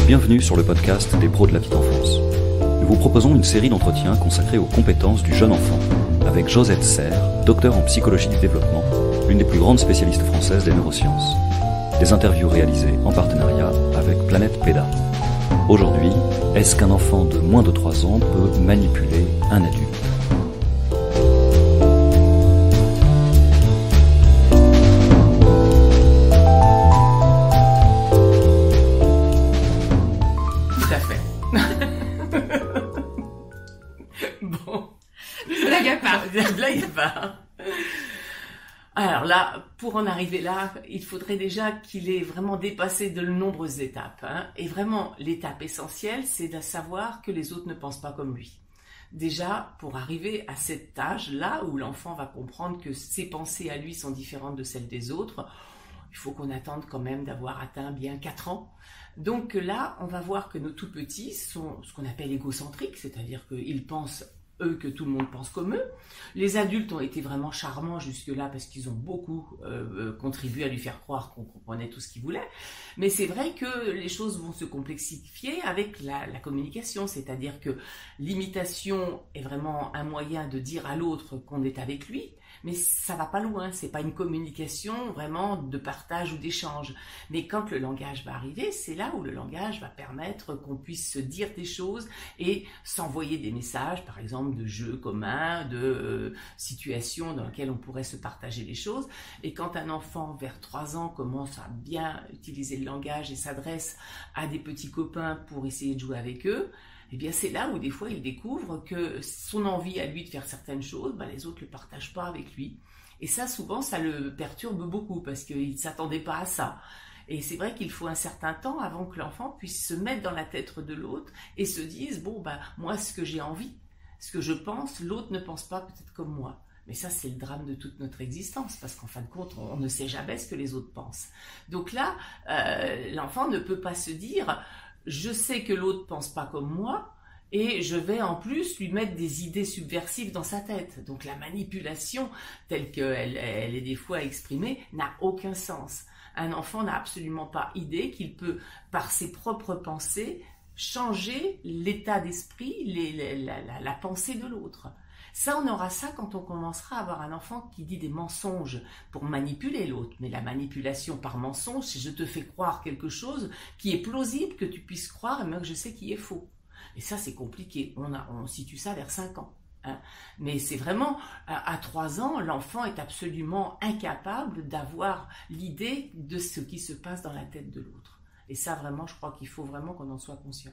Bienvenue sur le podcast des pros de la petite enfance. Nous vous proposons une série d'entretiens consacrés aux compétences du jeune enfant avec Josette Serre, docteur en psychologie du développement, l'une des plus grandes spécialistes françaises des neurosciences. Des interviews réalisées en partenariat avec Planète PEDA. Aujourd'hui, est-ce qu'un enfant de moins de 3 ans peut manipuler un adulte ? Blague à part. Alors là, pour en arriver là, il faudrait déjà qu'il ait vraiment dépassé de nombreuses étapes. Et vraiment, l'étape essentielle, c'est de savoir que les autres ne pensent pas comme lui. Déjà, pour arriver à cet âge-là où l'enfant va comprendre que ses pensées à lui sont différentes de celles des autres, il faut qu'on attende quand même d'avoir atteint bien 4 ans. Donc là, on va voir que nos tout petits sont ce qu'on appelle égocentriques, c'est-à-dire qu'ils pensent eux que tout le monde pense comme eux. Les adultes ont été vraiment charmants jusque-là parce qu'ils ont beaucoup contribué à lui faire croire qu'on comprenait tout ce qu'il voulait. Mais c'est vrai que les choses vont se complexifier avec la communication, c'est-à-dire que l'imitation est vraiment un moyen de dire à l'autre qu'on est avec lui, mais ça va pas loin, c'est pas une communication vraiment de partage ou d'échange. Mais quand le langage va arriver, c'est là où le langage va permettre qu'on puisse se dire des choses et s'envoyer des messages, par exemple de jeux communs, de situations dans lesquelles on pourrait se partager les choses. Et quand un enfant vers 3 ans commence à bien utiliser le langage et s'adresse à des petits copains pour essayer de jouer avec eux, eh bien c'est là où des fois il découvre que son envie à lui de faire certaines choses, les autres ne le partagent pas avec lui. Et ça, souvent, ça le perturbe beaucoup parce qu'il ne s'attendait pas à ça. Et c'est vrai qu'il faut un certain temps avant que l'enfant puisse se mettre dans la tête de l'autre et se dise, moi, ce que j'ai envie, ce que je pense, l'autre ne pense pas peut-être comme moi. Mais ça, c'est le drame de toute notre existence, parce qu'en fin de compte, on ne sait jamais ce que les autres pensent. Donc là, l'enfant ne peut pas se dire « je sais que l'autre ne pense pas comme moi », et je vais en plus lui mettre des idées subversives dans sa tête. Donc la manipulation, telle qu'elle est des fois exprimée, n'a aucun sens. Un enfant n'a absolument pas idée qu'il peut, par ses propres pensées, changer l'état d'esprit, la pensée de l'autre. Ça, on aura ça quand on commencera à avoir un enfant qui dit des mensonges pour manipuler l'autre. Mais la manipulation par mensonge, c'est je te fais croire quelque chose qui est plausible que tu puisses croire, et moi que je sais qui est faux. Et ça, c'est compliqué. On situe ça vers 5 ans. Mais c'est vraiment, à 3 ans, l'enfant est absolument incapable d'avoir l'idée de ce qui se passe dans la tête de l'autre. Et ça, vraiment, je crois qu'il faut vraiment qu'on en soit conscient.